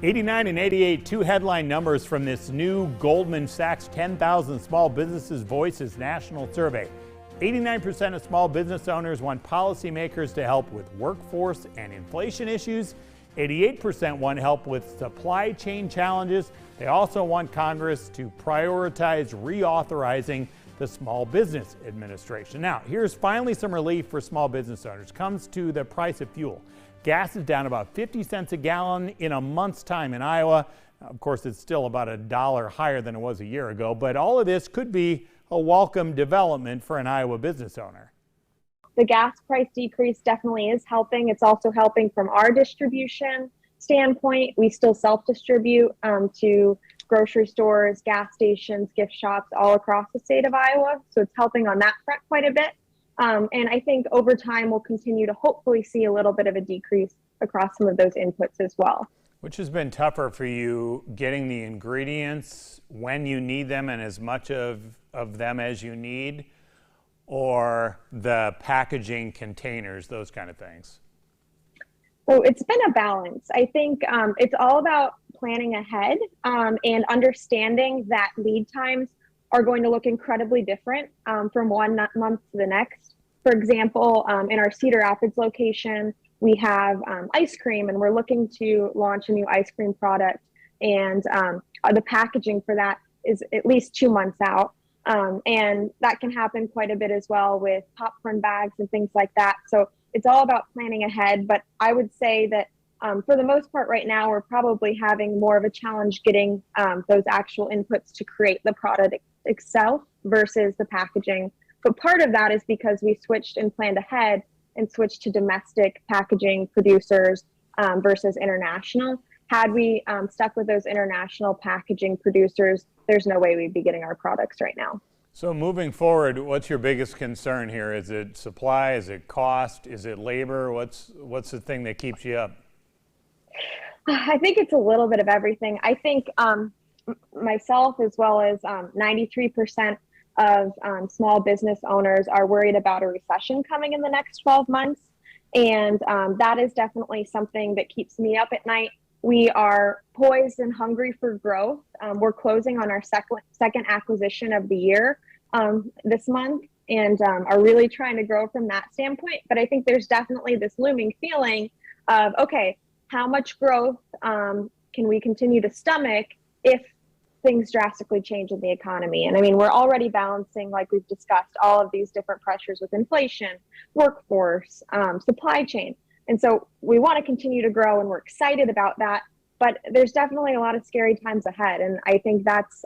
89 and 88, two headline numbers from this new Goldman Sachs 10,000 Small Businesses Voices national survey. 89% of small business owners want policymakers to help with workforce and inflation issues. 88% want help with supply chain challenges. They also want Congress to prioritize reauthorizing the Small Business Administration. Now, here's finally some relief for small business owners. Comes to the price of fuel. Gas is down about 50 cents a gallon in a month's time in Iowa. Of course, it's still about $1 higher than it was a year ago, but all of this could be a welcome development for an Iowa business owner. The gas price decrease definitely is helping. It's also helping from our distribution standpoint. We still self-distribute to grocery stores, gas stations, gift shops all across the state of Iowa. So it's helping on that front quite a bit. And I think over time, we'll continue to hopefully see a little bit of a decrease across some of those inputs as well. Which has been tougher for you, getting the ingredients when you need them and as much of them as you need, or the packaging containers, those kind of things? So it's been a balance. I think it's all about planning ahead and understanding that lead times are going to look incredibly different from one month to the next. For example, in our Cedar Rapids location, we have ice cream, and we're looking to launch a new ice cream product. And the packaging for that is at least 2 months out. And that can happen quite a bit as well with popcorn bags and things like that. So it's all about planning ahead. But I would say that for the most part right now, we're probably having more of a challenge getting those actual inputs to create the product itself versus the packaging. But part of that is because we switched and planned ahead and switched to domestic packaging producers versus international. Had we stuck with those international packaging producers, there's no way we'd be getting our products right now. So moving forward, what's your biggest concern here? Is it supply? Is it cost? Is it labor? What's the thing that keeps you up? I think it's a little bit of everything. I think myself, as well as 93% of small business owners, are worried about a recession coming in the next 12 months. And that is definitely something that keeps me up at night. We are poised and hungry for growth. We're closing on our second acquisition of the year this month, and are really trying to grow from that standpoint. But I think there's definitely this looming feeling of, okay, how much growth can we continue to stomach if things drastically change in the economy? And I mean, we're already balancing, like we've discussed, all of these different pressures with inflation, workforce, supply chain. And so we want to continue to grow, and we're excited about that. But there's definitely a lot of scary times ahead. And I think that's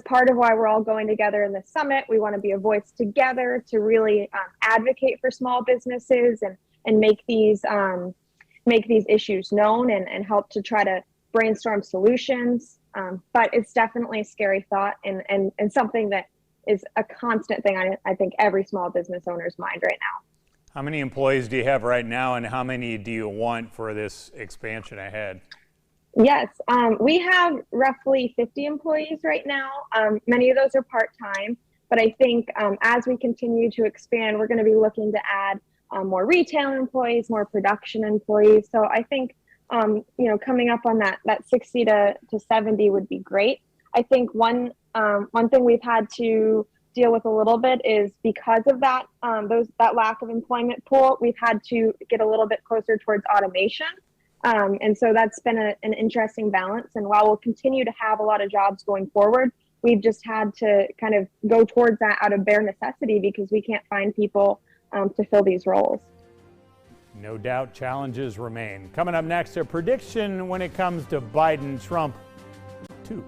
part of why we're all going together in this summit. We want to be a voice together to really advocate for small businesses and make these issues known and help to try to brainstorm solutions. But it's definitely a scary thought and something that is a constant thing on, I think, every small business owner's mind right now. How many employees do you have right now, and how many do you want for this expansion ahead? Yes, we have roughly 50 employees right now. Many of those are part-time, but I think as we continue to expand, we're going to be looking to add more retail employees, more production employees. So I think coming up on that 60 to 70 would be great. I think one thing we've had to deal with a little bit is because of that lack of employment pool, we've had to get a little bit closer towards automation. And so that's been an interesting balance. And while we'll continue to have a lot of jobs going forward, we've just had to kind of go towards that out of bare necessity because we can't find people to fill these roles. No doubt challenges remain. Coming up next, a prediction when it comes to Biden-Trump 2.